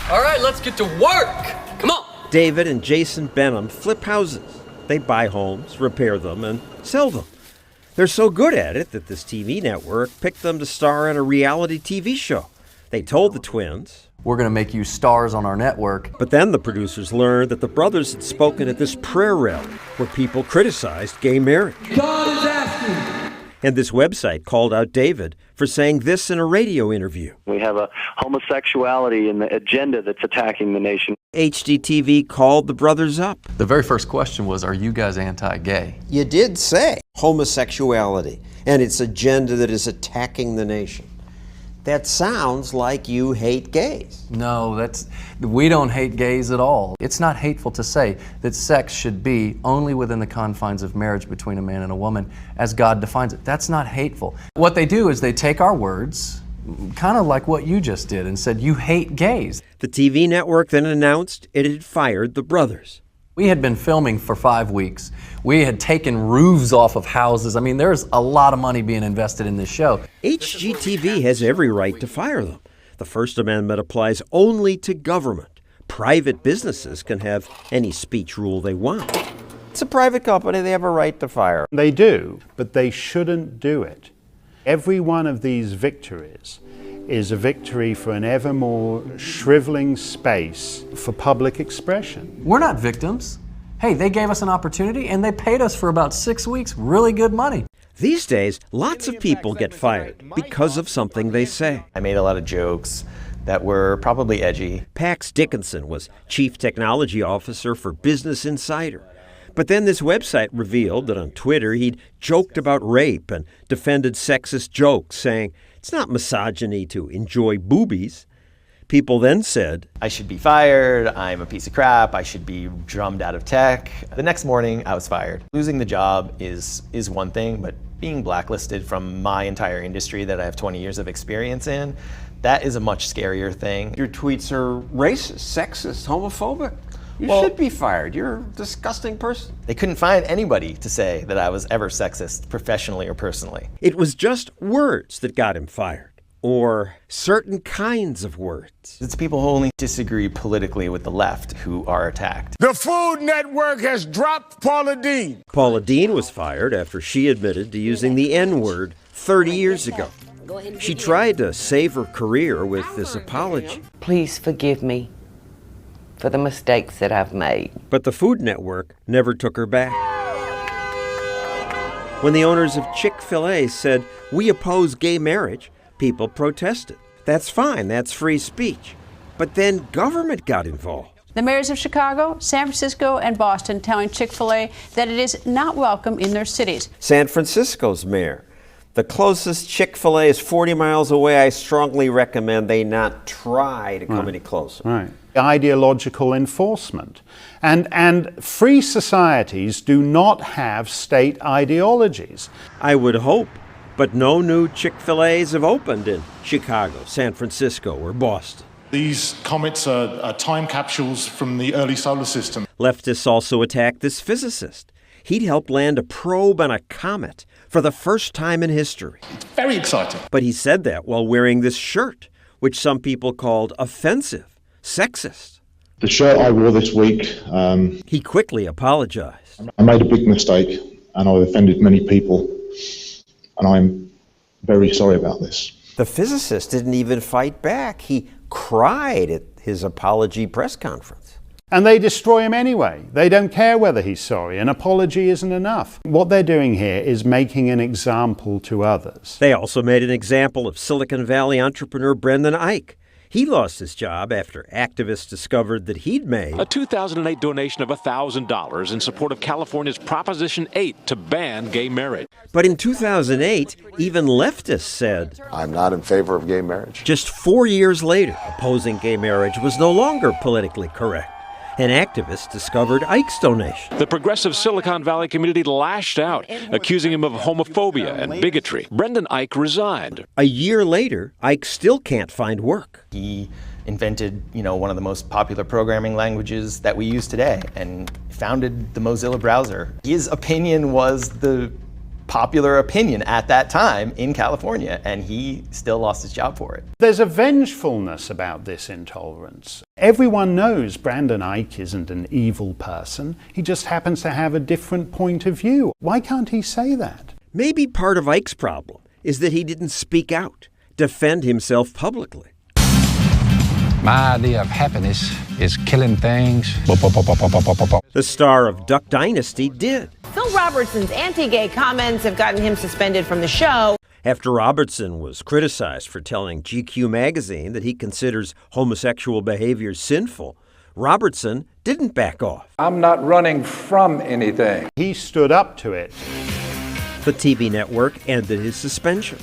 All right, let's get to work. Come on. David and Jason Benham flip houses. They buy homes, repair them, and sell them. They're so good at it that this TV network picked them to star in a reality TV show. They told the twins, "We're going to make you stars on our network." But then the producers learned that the brothers had spoken at this prayer rally where people criticized gay marriage. God is asking. And this website called out David for saying this in a radio interview. We have a homosexuality in the agenda that's attacking the nation. HGTV called the brothers up. The very first question was, "Are you guys anti-gay?" You did say homosexuality and its agenda that is attacking the nation. That sounds like you hate gays. No, we don't hate gays at all. It's not hateful to say that sex should be only within the confines of marriage between a man and a woman as God defines it. That's not hateful. What they do is they take our words, kind of like what you just did, and said, "You hate gays." The TV network then announced it had fired the brothers. We had been filming for 5 weeks. We had taken roofs off of houses. I mean, there's a lot of money being invested in this show. HGTV has every right to fire them. The First Amendment applies only to government. Private businesses can have any speech rule they want. It's a private company. They have a right to fire. They do, but they shouldn't do it. Every one of these victories is a victory for an ever more shriveling space for public expression. We're not victims. Hey, they gave us an opportunity and they paid us for about 6 weeks really good money. These days, lots of people get fired because of something they say. I made a lot of jokes that were probably edgy. Pax Dickinson was chief technology officer for Business Insider. But then this website revealed that on Twitter he'd joked about rape and defended sexist jokes, saying it's not misogyny to enjoy boobies. People then said, "I should be fired, I'm a piece of crap, I should be drummed out of tech." The next morning, I was fired. Losing the job is one thing, but being blacklisted from my entire industry that I have 20 years of experience in, that is a much scarier thing. Your tweets are racist, sexist, homophobic. You should be fired. You're a disgusting person. They couldn't find anybody to say that I was ever sexist, professionally or personally. It was just words that got him fired, or certain kinds of words. It's people who only disagree politically with the left who are attacked. The Food Network has dropped Paula Deen. Paula Deen was fired after she admitted to using the N-word 30 years ago. She tried to save her career with this apology. Please forgive me for the mistakes that I've made. But the Food Network never took her back. When the owners of Chick-fil-A said, "We oppose gay marriage," people protested. That's fine, that's free speech. But then government got involved. The mayors of Chicago, San Francisco, and Boston telling Chick-fil-A that it is not welcome in their cities. San Francisco's mayor. The closest Chick-fil-A is 40 miles away. I strongly recommend they not try to come any closer. Right. Ideological enforcement. And free societies do not have state ideologies. I would hope, but no new Chick-fil-A's have opened in Chicago, San Francisco, or Boston. These comets are time capsules from the early solar system. Leftists also attacked this physicist. He'd helped land a probe on a comet for the first time in history. It's very exciting. But he said that while wearing this shirt, which some people called offensive, sexist. The shirt I wore this week, he quickly apologized. I made a big mistake and I've offended many people, and I'm very sorry about this. The physicist didn't even fight back. He cried at his apology press conference. And they destroy him anyway. They don't care whether he's sorry. An apology isn't enough. What they're doing here is making an example to others. They also made an example of Silicon Valley entrepreneur Brendan Eich. He lost his job after activists discovered that he'd made a 2008 donation of $1,000 in support of California's Proposition 8 to ban gay marriage. But in 2008, even leftists said, "I'm not in favor of gay marriage." Just 4 years later, opposing gay marriage was no longer politically correct. And activists discovered Eich's donation. The progressive Silicon Valley community lashed out, accusing him of homophobia and bigotry. Brendan Eich resigned. A year later, Eich still can't find work. He invented, one of the most popular programming languages that we use today and founded the Mozilla browser. His opinion was the popular opinion at that time in California, and he still lost his job for it. There's a vengefulness about this intolerance. Everyone knows Brandon Eich isn't an evil person. He just happens to have a different point of view. Why can't he say that? Maybe part of Eich's problem is that he didn't speak out, defend himself publicly. My idea of happiness is killing things. The star of Duck Dynasty did. Phil Robertson's anti-gay comments have gotten him suspended from the show. After Robertson was criticized for telling GQ magazine that he considers homosexual behavior sinful, Robertson didn't back off. I'm not running from anything. He stood up to it. The TV network ended his suspension.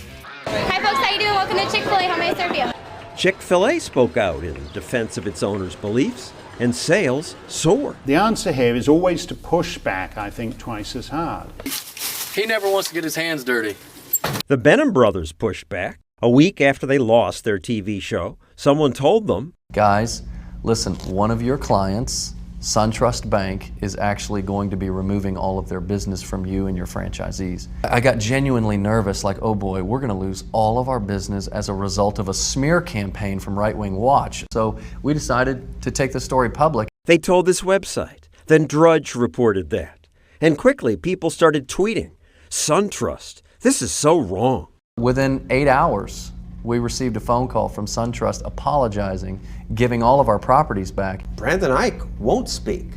Hi folks, how you doing? Welcome to Chick-fil-A. How may I serve you? Chick-fil-A spoke out in defense of its owners' beliefs, and sales soared. The answer here is always to push back, I think, twice as hard. He never wants to get his hands dirty. The Benham brothers pushed back. A week after they lost their TV show, someone told them, guys, listen, one of your clients, SunTrust Bank, is actually going to be removing all of their business from you and your franchisees. I got genuinely nervous, like, oh boy, we're going to lose all of our business as a result of a smear campaign from Right Wing Watch. So we decided to take the story public. They told this website. Then Drudge reported that. And quickly, people started tweeting, SunTrust, this is so wrong. Within 8 hours, we received a phone call from SunTrust apologizing, giving all of our properties back. Brandon Eich won't speak.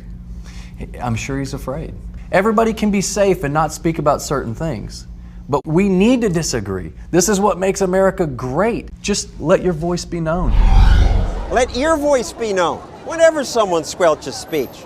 I'm sure he's afraid. Everybody can be safe and not speak about certain things, but we need to disagree. This is what makes America great. Just let your voice be known. Let your voice be known whenever someone squelches speech.